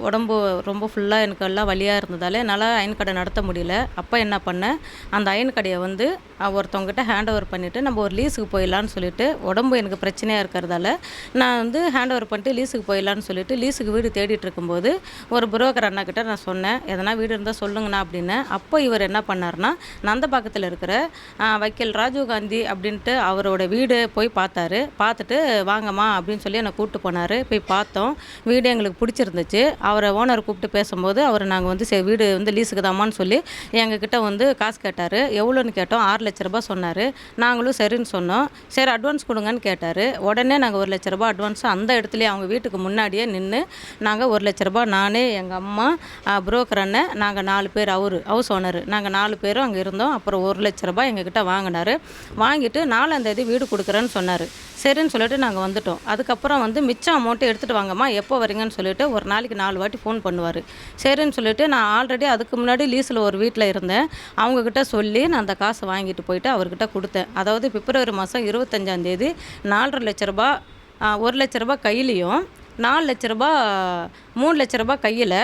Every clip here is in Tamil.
உடம்பு ரொம்ப ஃபுல்லாக எனக்கு எல்லாம் வலியாக இருந்ததால் என்னால் அயன் கடை நடத்த முடியல. அப்போ என்ன பண்ணேன், அந்த அயன் கடையை வந்து ஒருத்தவங்ககிட்ட ஹேண்ட் ஓவர் பண்ணிவிட்டு நம்ம ஒரு லீஸுக்கு போயிடலான்னு சொல்லிட்டு, உடம்பு எனக்கு பிரச்சனையாக இருக்கிறதால நான் வந்து ஹேண்ட் ஓவர் பண்ணிட்டு லீஸுக்கு போயிடலான்னு சொல்லிட்டு லீஸுக்கு வீடு தேடிட்டு இருக்கும்போது ஒரு புரோக்கர் அண்ணாக்கிட்ட நான் சொன்னேன், எதனா வீடு இருந்தால் சொல்லுங்கண்ணா அப்படின்னேன். அப்போ இவர் என்ன பண்ணார்னா, நந்தபாக்கத்தில் இருக்கிற வக்கீல் ராஜீவ்காந்தி அப்படின்ட்டு அவரோட வீடு போய் பார்த்தாரு. பார்த்துட்டு வாங்கம்மா அப்படின்னு சொல்லி என்னை கூப்பிட்டு போனார். போய் பார்த்தோம். வீடு எங்களுக்கு பிடிச்சிருந்துச்சு. அவரை ஓனர் கூப்பிட்டு பேசும்போது அவர் நாங்கள் வந்து சரி வீடு வந்து லீஸுக்கு தாமான்னு சொல்லி எங்ககிட்ட வந்து காசு கேட்டார். எவ்வளோன்னு கேட்டோம். 6 லட்ச ரூபா சொன்னார். நாங்களும் சரின்னு சொன்னோம். சரி அட்வான்ஸ் கொடுங்கன்னு கேட்டார். உடனே நாங்கள் 1 லட்ச ரூபா அட்வான்ஸ் அந்த இடத்துலையே அவங்க வீட்டுக்கு முன்னாடியே நின்று நாங்கள் 1 லட்ச ரூபா நானே, எங்கள் அம்மா, புரோக்கர் அண்ணன், நாங்கள் 4 பேர், அவர் ஹவுஸ் ஓனர், நாங்கள் 4 பேரும் அங்கே இருந்தோம். அப்புறம் 1 லட்ச ரூபா எங்ககிட்ட வாங்கினார். வாங்கிட்டு 4ஆம் தேதி வீடு கொடுக்குறேன்னு சொன்னார். சரின்னு சொல்லிட்டு நாங்கள் வந்துட்டோம். அதுக்கப்புறம் வந்து மிச்சம் அமௌண்ட்டு எடுத்துகிட்டு வாங்கம்மா, எப்போ வரீங்கன்னு சொல்லிட்டு ஒரு நாளைக்கு 4 வாட்டி ஃபோன் பண்ணுவார். சரின்னு சொல்லிட்டு நான் ஆல்ரெடி அதுக்கு முன்னாடி லீஸில் ஒரு வீட்டில் இருந்தேன். அவங்கக்கிட்ட சொல்லி நான் அந்த காசை வாங்கிட்டு போயிட்டு அவர்கிட்ட கொடுத்தேன். அதாவது பிப்ரவரி மாதம் 25ஆம் தேதி 4,50,000 லட்ச ரூபா, 1 லட்ச ரூபா கையிலையும், 4 லட்ச ரூபா, 3 லட்ச ரூபா கையில்,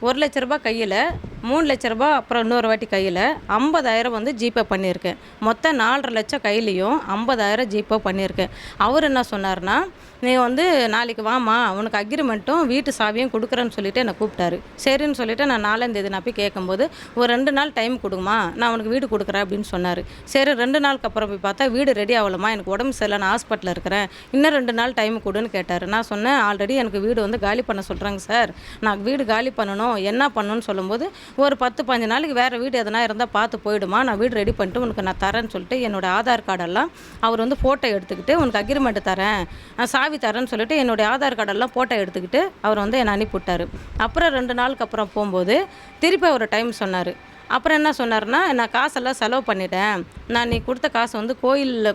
1 லட்ச ரூபா கையில், 3 லட்ச ரூபா அப்புறம் இன்னொரு வாட்டி கையில், 50,000 வந்து ஜிபே பண்ணியிருக்கேன். மொத்தம் 4,50,000 லட்சம் கையிலையும் 50,000 ஜிபே பண்ணியிருக்கேன். அவர் என்ன சொன்னார்னா, நீ வந்து நாளைக்கு வாமா, உனக்கு அக்ரிமெண்ட்டும் வீட்டு சாவியும் கொடுக்குறேன்னு சொல்லிட்டு என்னை கூப்பிட்டாரு. சரின்னு சொல்லிட்டு நான் 4ஆம் தேதி நான் போய் கேட்கும்போது ஒரு 2 நாள் டைம் கொடுங்கம்மா, நான் உனக்கு வீடு கொடுக்குறேன் அப்படின்னு சொன்னார். சரி 2 நாளுக்கு அப்புறம் போய் பார்த்தா வீடு ரெடி ஆகலம்மா, எனக்கு உடம்பு சரியில்லை, நான் ஹாஸ்பிட்டலில் இருக்கிறேன், இன்னும் 2 நாள் டைம் கொடுன்னு கேட்டார். நான் சொன்னேன், ஆல்ரெடி எனக்கு வீடு வந்து காலி பண்ண சொல்கிறாங்க சார், நான் வீடு காலி பண்ணணும், என்ன பண்ணணும்னு சொல்லும்போது ஒரு 10-15 நாளைக்கு வேறு வீடு எதனா இருந்தால் பார்த்து போயிடுமா, நான் வீடு ரெடி பண்ணிட்டு உனக்கு நான் தரேன்னு சொல்லிட்டு என்னோடய ஆதார் கார்டெல்லாம் அவர் வந்து ஃபோட்டோ எடுத்துக்கிட்டு உனக்கு அக்ரிமெண்ட் தரேன், சாவி தரேன்னு சொல்லிட்டு என்னுடைய ஆதார் கார்டெல்லாம் ஃபோட்டோ எடுத்துக்கிட்டு அவர் வந்து என்னை அனுப்பிவிட்டார். அப்புறம் 2 நாளுக்கு அப்புறம் போகும்போது திருப்பி ஒரு டைம் சொன்னார். அப்புறம் என்ன சொன்னார்னா, நான் காசெல்லாம் செலவு பண்ணிட்டேன், நான் நீ கொடுத்த காசு வந்து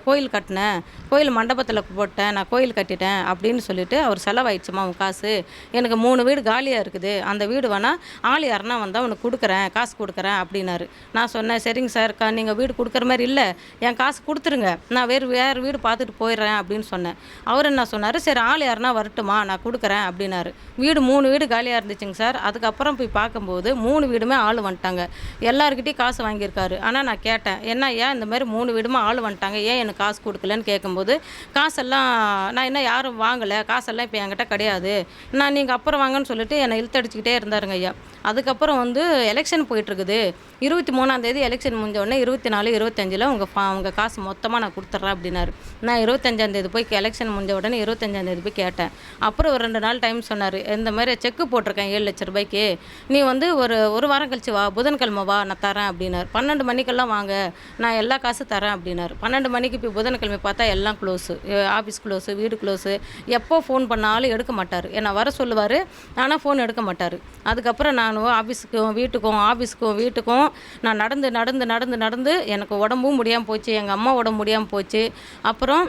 கோயில் கட்டினேன், கோயில் மண்டபத்தில் போட்டேன், நான் கோயில் கட்டிட்டேன் அப்படின்னு சொல்லிட்டு அவர் செலவாயிடுச்சுமா உன் காசு, எனக்கு 3 வீடு காலியாக இருக்குது, அந்த வீடு வேணால் ஆள் யாருன்னா வந்தால் உனக்கு கொடுக்குறேன், காசு கொடுக்குறேன் அப்படின்னாரு. நான் சொன்னேன், சரிங்க சார், நீங்கள் வீடு கொடுக்குற மாதிரி இல்லை, என் காசு கொடுத்துருங்க, நான் வேறு வீடு பார்த்துட்டு போயிடுறேன் அப்படின்னு சொன்னேன். அவர் என்ன சொன்னார், சரி ஆள் யாருன்னா வரட்டுமா, நான் கொடுக்குறேன் அப்படின்னாரு. வீடு 3 வீடு காலியாக இருந்துச்சுங்க சார். அதுக்கப்புறம் போய் பார்க்கும்போது 3 வீடுமே ஆள் வந்துட்டாங்க. எல்லாருக்கிட்டையும் காசு வாங்கியிருக்காரு. ஆனால் நான் கேட்டேன், என்ன ஏன் இந்த மாதிரி 3 வீடுமா ஆள் வந்துட்டாங்க, ஏன் எனக்கு காசு கொடுக்கலன்னு கேட்கும்போது, காசெல்லாம் நான் இன்னும் யாரும் வாங்கலை, காசெல்லாம் இப்போ என்கிட்ட கிடையாது, நீங்கள் அப்புறம் வாங்கன்னு சொல்லிட்டு என்னை இழுத்தடிச்சிக்கிட்டே இருந்தாருங்க ஐயா. அதுக்கப்புறம் வந்து எலெக்ஷன் போயிட்டுருக்குது, 23ஆம் தேதி எலெக்ஷன் முடிஞ்ச உடனே 24, 25 உங்கள் காசு மொத்தமாக நான் கொடுத்துட்றேன் அப்படின்னாரு. நான் 25ஆம் தேதி போய் எலெக்ஷன் முடிஞ்ச உடனே 25ஆம் தேதி போய் கேட்டேன். அப்புறம் ஒரு 2 நாள் டைம் சொன்னார். இந்த மாதிரி செக்கு போட்டிருக்கேன் 7 லட்ச ரூபாய்க்கு, நீ வந்து ஒரு வாரம் கழிச்சு வா, புதன்கிழமை வா, நான் தரேன் அப்படின்னாரு. 12 மணிக்கெல்லாம் வாங்க, நான் எல்லா காசும் தரேன் அப்படின்னாரு. 12 மணிக்கு இப்போ புதன்கிழமை பார்த்தா எல்லாம் க்ளோஸு, ஆஃபீஸ் க்ளோஸு, வீடு க்ளோஸு. எப்போ ஃபோன் பண்ணாலும் எடுக்க மாட்டார். என்னை வர சொல்லுவார், ஆனால் ஃபோன் எடுக்க மாட்டார். அதுக்கப்புறம் நான் ஆஃபீஸுக்கும் வீட்டுக்கும் நான் நடந்து எனக்கு உடம்பும் முடியாமல் போச்சு, எங்கள் அம்மா உடம்பு முடியாமல் போச்சு. அப்புறம்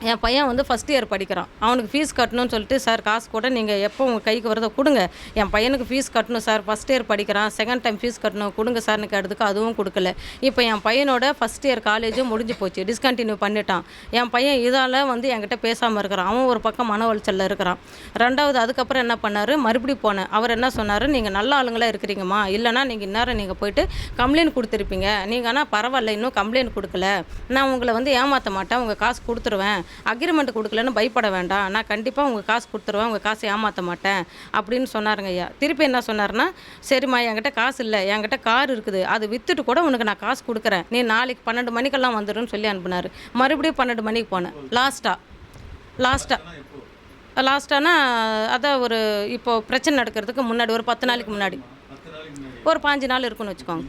என் பையன் வந்து ஃபஸ்ட் இயர் படிக்கிறான், அவனுக்கு ஃபீஸ் கட்டணும்னு சொல்லிட்டு, சார் காசு கூட நீங்கள் எப்போ உங்கள் கைக்கு வரதோ கொடுங்க, என் பையனுக்கு ஃபீஸ் கட்டணும் சார், ஃபஸ்ட் இயர் படிக்கிறான், செகண்ட் டைம் ஃபீஸ் கட்டணும் கொடுங்க சார்னு கேட்டதுக்கு அதுவும் கொடுக்கல. இப்போ என் பையனோட ஃபஸ்ட் இயர் காலேஜும் முடிஞ்சு போச்சு, டிஸ்கண்டினியூ பண்ணிட்டான். என் பையன் இதால் வந்து என்கிட்ட பேசாமல் இருக்கிறான், அவன் ஒரு பக்கம் மன உளைச்சலில் இருக்கிறான். 2வது அதுக்கப்புறம் என்ன பண்ணார், மறுபடியும் போனேன். அவர் என்ன சொன்னார், நீங்கள் நல்ல ஆளுங்களாக இருக்கிறீங்கம்மா, இல்லைனா நீங்கள் இந்நேரம் நீங்கள் போயிட்டு கம்ப்ளைண்ட் கொடுத்துருப்பீங்க, நீங்கள் ஆனால் பரவாயில்ல இன்னும் கம்ப்ளைண்ட் கொடுக்கல, நான் உங்களை வந்து ஏமாற்ற மாட்டேன், உங்கள் காசு கொடுத்துருவேன், அக்ரிமெண்ட் கொடுக்கலன்னு பயப்பட வேண்டாம், நான் கண்டிப்பாக உங்கள் காசு கொடுத்துருவேன், உங்கள் காசை ஏமாற்ற மாட்டேன் அப்படின்னு சொன்னாருங்க ஐயா. திருப்பி என்ன சொன்னார்னா, சரிம்மா என்கிட்ட காசு இல்லை, என்கிட்ட கார் இருக்குது, அது விற்றுட்டு கூட உனக்கு நான் காசு கொடுக்குறேன், நீ நாளைக்கு 12 மணிக்கெல்லாம் வந்துடுன்னு சொல்லி அனுப்புனார். மறுபடியும் 12 மணிக்கு போனேன். லாஸ்ட்டானா அதான் ஒரு இப்போது பிரச்சனை நடக்கிறதுக்கு முன்னாடி ஒரு 10 நாளைக்கு முன்னாடி, ஒரு 5 நாள் இருக்குன்னு வச்சுக்கோங்க.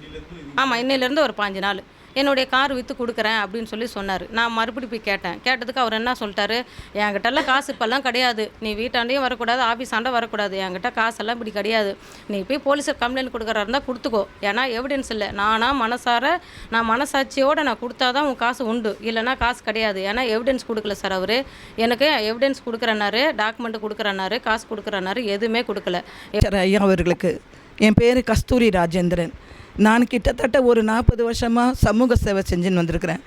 ஆமாம், இன்னையிலேருந்து ஒரு 5 நாள் என்னுடைய கார் விற்று கொடுக்குறேன் அப்படின்னு சொல்லி சொன்னார். நான் மறுபடியும் போய் கேட்டதுக்கு அவர் என்ன சொல்லிட்டாரு, என்கிட்டலாம் காசு இப்போல்லாம் கிடையாது, நீ வீட்டாண்டையும் வரக்கூடாது, ஆஃபீஸாண்டே வரக்கூடாது, என்கிட்ட காசெல்லாம் இப்படி கிடையாது, நீ போய் போலீஸுக்கு கம்ப்ளைண்ட் கொடுக்குறா இருந்தால் கொடுத்துக்கோ, ஏன்னா எவிடன்ஸ் இல்லை, நான் மனசாட்சியோடு நான் கொடுத்தா தான் உன் காசு உண்டு, இல்லைனா காசு கிடையாது, ஏன்னா எவிடன்ஸ் கொடுக்கல சார். அவர் எனக்கு எவிடன்ஸ் கொடுக்குறேன்னாரு, டாக்குமெண்ட் கொடுக்குறேன்னாரு, காசு கொடுக்குறேன்னாரு, எதுவுமே கொடுக்கல. ஐயா அவர்களுக்கு என் பேர் கஸ்தூரி ராஜேந்திரன். நான் கிட்டத்தட்ட ஒரு 40 வருஷமாக சமூக சேவை செஞ்சுன்னு வந்திருக்கிறேன்.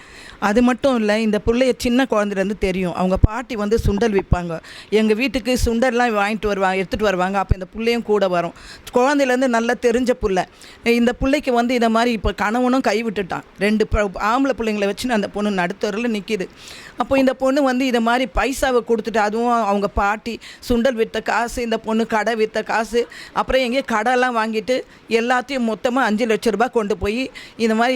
அது மட்டும் இல்லை, இந்த பிள்ளைய சின்ன குழந்தைலேருந்து தெரியும். அவங்க பாட்டி வந்து சுண்டல் விற்பாங்க. எங்கள் வீட்டுக்கு சுண்டல்லாம் எடுத்துகிட்டு வருவாங்க. அப்போ இந்த பிள்ளையும் கூட வரும். குழந்தையிலேருந்து நல்லா தெரிஞ்ச பிள்ளை. இந்த பிள்ளைக்கு வந்து இதை மாதிரி இப்போ கணவனும் கைவிட்டுட்டான். 2 ஆம்பளை பிள்ளைங்களை வச்சுன்னு அந்த பொண்ணு நடுத்தரில் நிற்கிது. அப்போ இந்த பொண்ணு வந்து இதை மாதிரி பைசாவை கொடுத்துட்டு, அதுவும் அவங்க பாட்டி சுண்டல் விற்ற காசு, இந்த பொண்ணு கடை விற்ற காசு, அப்புறம் எங்கேயும் கடைலாம் வாங்கிட்டு எல்லாத்தையும் மொத்தமாக 5 லட்ச ரூபா கொண்டு போய் இந்த மாதிரி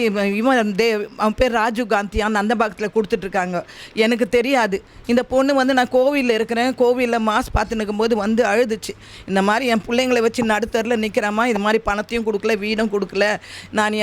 அவன் பேர் ராஜீவ் காந்தியான் அந்த பாகத்தில் கொடுத்துட்ருக்காங்க. எனக்கு தெரியாது. இந்த பொண்ணு வந்து நான் கோவிலில் இருக்கிறேன், கோவிலில் மாஸ் பார்த்து நிற்கும்போது வந்து அழுதுச்சு. இந்த மாதிரி என் பிள்ளைங்களை வச்சு நடுத்தரில் நிற்கிறேம்மா, இது மாதிரி பணத்தையும் கொடுக்கல, வீடும் கொடுக்கல,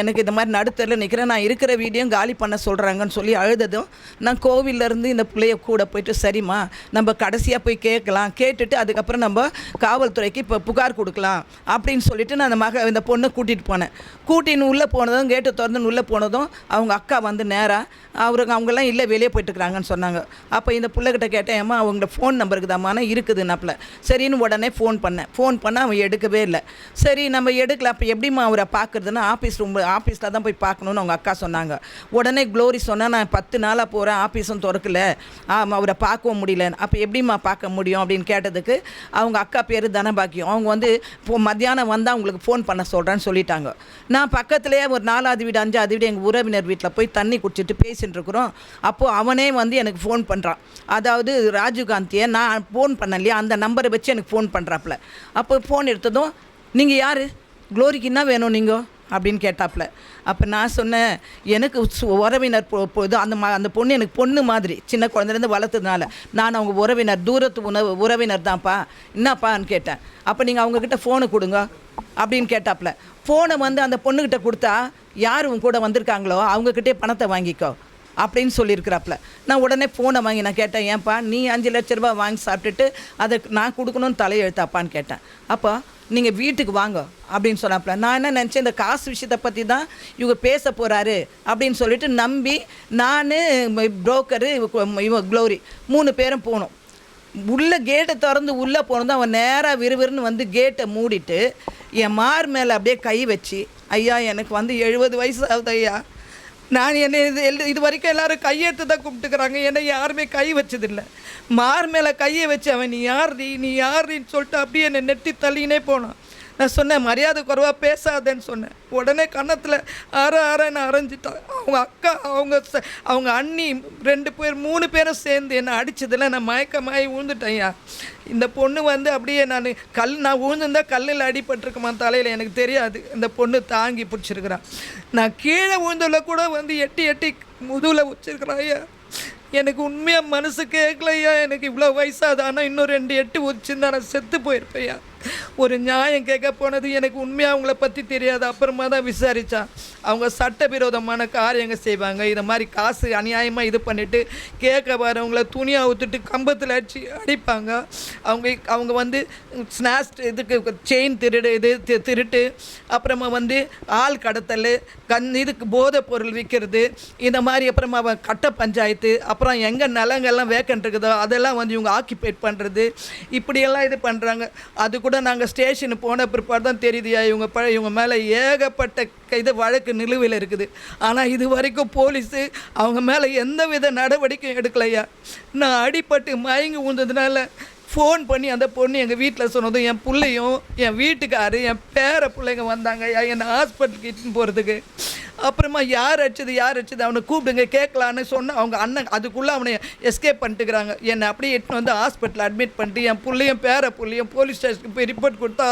எனக்கு இந்த மாதிரி நடுத்தரில் நிற்கிறேன், நான் இருக்கிற வீடையும் காலி பண்ண சொல்கிறாங்கன்னு சொல்லி அழுததும் நான் கோவிலில் இந்த பிள்ளைய கூட போயிட்டு, சரிம்மா நம்ம கடைசியாக போய் கேட்கலாம், கேட்டுட்டு அதுக்கப்புறம் நம்ம காவல்துறைக்கு இப்போ புகார் கொடுக்கலாம் அப்படின்னு சொல்லிட்டு நான் இந்த பொண்ணை கூட்டிகிட்டு போனேன். கூட்டின்னு உள்ளே போனதும், கேட்டு திறந்து உள்ளே போனதும் அவங்க அக்கா வந்து நேராக அவங்கெல்லாம் இல்லை வெளியே போயிட்டுருக்குறாங்கன்னு சொன்னாங்க. அப்போ இந்த பிள்ளைகிட்ட கேட்டேன், ஏம்மா அவங்களோட ஃபோன் நம்பர் இருக்குதாம்மானா இருக்குதுன்னாப்பில். சரின்னு உடனே ஃபோன் பண்ண அவன் எடுக்கவே இல்லை. சரி நம்ம எடுக்கல, அப்போ எப்படிம்மா அவரை பார்க்குறதுன்னா ஆஃபீஸில் தான் போய் பார்க்கணுன்னு அவங்க அக்கா சொன்னாங்க. உடனே க்ளோரி சொன்னால், நான் 10 நாளாக போகிறேன், ஆஃபீஸும் திறக்கல, அவரை பார்க்கவும் முடியல, அப்போ எப்படிம்மா பார்க்க முடியும் அப்படின்னு கேட்டதுக்கு அவங்க அக்கா பேர் தனபாக்கியம். அவங்க வந்து மத்தியானம் வந்தால் அவங்களுக்கு ஃபோன் பண்ண சொல்கிறேன்னு சொல்லிட்டாங்க. நான் பக்கத்துலேயே ஒரு 4வது வீடு 5வது வீடு எங்கள் உறவினர் வீட்டில் போய் தண்ணி குடிச்சிட்டு பேசிட்டு இருக்கிறோம். அப்போது அவனே வந்து எனக்கு ஃபோன் பண்ணுறான். அதாவது ராஜீவ்காந்தியை நான் ஃபோன் பண்ண இல்லையா, அந்த நம்பரை வச்சு எனக்கு ஃபோன் பண்ணுறாப்புல. அப்போ ஃபோன் எடுத்ததும், நீங்கள் யார், க்ளோரிக்கு என்ன வேணும் நீங்கள் அப்படின்னு கேட்டாப்புல. அப்போ நான் சொன்னேன், எனக்கு உறவினர் போது அந்த பொண்ணு எனக்கு பொண்ணு மாதிரி சின்ன குழந்தைலேருந்து வளர்த்ததுனால நான் அவங்க உறவினர், தூரத்து உறவினர் தான்ப்பா, என்னப்பான்னு கேட்டேன். அப்போ நீங்கள் அவங்கக்கிட்ட ஃபோனை கொடுங்க அப்படின்னு கேட்டாப்புல. ஃபோனை வந்து அந்த பொண்ணுக்கிட்ட கொடுத்தா, யார் உங்க கூட வந்திருக்காங்களோ அவங்கக்கிட்டே பணத்தை வாங்கிக்கோ அப்படின்னு சொல்லியிருக்கிறாப்புல. நான் உடனே ஃபோனை வாங்கி நான் கேட்டேன், ஏன்ப்பா நீ 5 லட்ச ரூபா வாங்கி சாப்பிட்டுட்டு அதை நான் கொடுக்கணும்னு தலையெழுத்தாப்பான்னு கேட்டேன். அப்போ நீங்கள் வீட்டுக்கு வாங்க அப்படின்னு சொன்னாப்புல. நான் என்ன நினச்சேன், இந்த காசு விஷயத்தை பற்றி தான் இவங்க பேச போகிறாரு அப்படின்னு சொல்லிட்டு நம்பி நான், புரோக்கரு, இவன் க்ளோரி 3 பேரும் போனோம். உள்ளே கேட்டை திறந்து உள்ளே போனதும் அவன் நேராக விறுவிறுன்னு வந்து கேட்டை மூடிட்டு என் மார் மேலே அப்படியே கை வச்சு, ஐயா எனக்கு வந்து 70 வயசு ஆகுது ஐயா, நான் இது வரைக்கும் எல்லோரும் கையெடுத்து தான் கும்பிட்டுக்கிறாங்க, என்னை யாருமே கை வச்சதில்லை. மார் மேலே கையை வச்சு அவன் நீ யாருன்னு சொல்லிட்டு அப்படியே என்னை நெட்டி தள்ளினே போனான். நான் சொன்னேன், மரியாதை குறைவாக பேசாதேன்னு சொன்னேன். உடனே கன்னத்தில் ஆறன்னு அரைஞ்சிட்டான். அவங்க அக்கா, அவங்க அண்ணி 3 பேரும் சேர்ந்து என்னை அடித்ததில் நான் மயக்கமாகி விழுந்துட்டேன்யா. இந்த பொண்ணு வந்து அப்படியே நான் விழுந்திருந்தால் கல்லில் அடிபட்டிருக்குமா தலையில் எனக்கு தெரியாது. இந்த பொண்ணு தாங்கி பிடிச்சிருக்கிறான். நான் கீழே விழுந்ததில் கூட வந்து எட்டி முதுகில் வச்சிருக்கிறான் ஐயா. எனக்கு உண்மையாக மனசு கேட்கலையா, எனக்கு இவ்வளோ வயசாது, ஆனால் இன்னும் 2 எட்டு உச்சிருந்தா நான் செத்து போயிருப்பேயா. ஒரு நியாயம் கேட்க போனது. எனக்கு உண்மையாக அவங்கள பற்றி தெரியாது. அப்புறமா தான் விசாரித்தான். அவங்க சட்டவிரோதமான காரியங்கள் செய்வாங்க. இதை மாதிரி காசு அநியாயமாக இது பண்ணிவிட்டு கேட்க வரவங்கள துணியாக ஊற்றுட்டு கம்பத்தில் அடிப்பாங்க. அவங்க வந்து ஸ்நாக்ஸ் இதுக்கு செயின் திருட்டு, அப்புறமா வந்து ஆள் கடத்தல், இதுக்கு போதைப் பொருள் விற்கிறது, இந்த மாதிரி, அப்புறமா கட்ட பஞ்சாயத்து, அப்புறம் எங்கே நிலங்கள்லாம் வேக்கன்ட் இருக்குதோ அதெல்லாம் வந்து இவங்க ஆக்கிபேட் பண்ணுறது, இப்படியெல்லாம் இது பண்ணுறாங்க. அது கூட நாங்கள் ஸ்டேஷனுக்கு போன பிற்பாடு தான் தெரியுதுயா, இவங்க மேலே ஏகப்பட்ட இது வழக்கு நிலுவையில் இருக்குது. ஆனால் இது வரைக்கும் போலீஸு அவங்க மேலே எந்த வித நடவடிக்கையும் எடுக்கலையா. நான் அடிபட்டு மயங்கி விழுந்ததுனால ஃபோன் பண்ணி அந்த பொண்ணு எங்கள் வீட்டில் சொன்னதும் என் பிள்ளையும் என் வீட்டுக்காரு என் பேர பிள்ளைங்க வந்தாங்க என்னை ஹாஸ்பிட்டலுக்கு இட்டுன்னு போகிறதுக்கு. அப்புறமா யார் அடிச்சது அவனை கூப்பிடுங்க கேட்கலான்னு சொன்ன அவங்க அண்ணன் அதுக்குள்ளே அவனை எஸ்கேப் பண்ணிட்டுக்கிறாங்க. என்னை அப்படியே எட்டுன்னு வந்து ஹாஸ்பிட்டலில் அட்மிட் பண்ணிட்டு என் பிள்ளையும் பேர பிள்ளையும் போலீஸ் ஸ்டேஷனுக்கு போய் ரிப்போர்ட் கொடுத்தா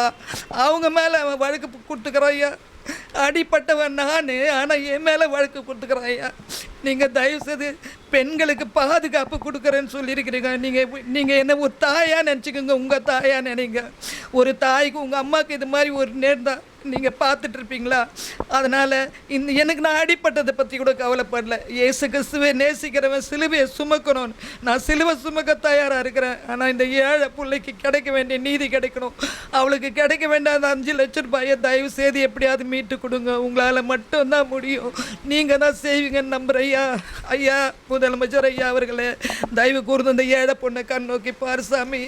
அவங்க மேலே அவன் வழக்கு கொடுத்துக்கிறான் ஐயா. அடிப்பட்டவன் நான், ஆனால் என் மேலே வழக்கு கொடுத்துக்கிறான் ஐயா. நீங்கள் தயவுசெய்து பெண்களுக்கு பாதுகாப்பு கொடுக்குறேன்னு சொல்லியிருக்கிறீங்க. நீங்கள் என்ன ஒரு தாயாக நினச்சிக்கோங்க, உங்கள் தாயாக நினைங்க. ஒரு தாய்க்கு உங்கள் அம்மாவுக்கு இது மாதிரி ஒரு நேர்ந்தான் நீங்கள் பார்த்துட்ருப்பீங்களா? அதனால் எனக்கு நான் அடிப்பட்டதை பற்றி கூட கவலைப்படல. இயேசு கிறிஸ்துவை நேசிக்கிறவன் சிலுவையை சுமக்கணும்னு நான் சிலுவை சுமக்க தயாராக இருக்கிறேன். ஆனால் இந்த ஏழை பிள்ளைக்கு கிடைக்க வேண்டிய நீதி கிடைக்கணும். அவளுக்கு கிடைக்க வேண்டிய அந்த 5 லட்ச ரூபாயை தயவு செய்து எப்படியாவது மீட்டு கொடுங்க. உங்களால் மட்டும்தான் முடியும். நீங்கள் தான் செய்வீங்கன்னு நம்புகிற ஐயா முதலமைச்சர் ஐயா அவர்களே, தயவு கூர்ந்து இந்த ஏழை பொண்ணை கண் நோக்கி பாரு சாமி.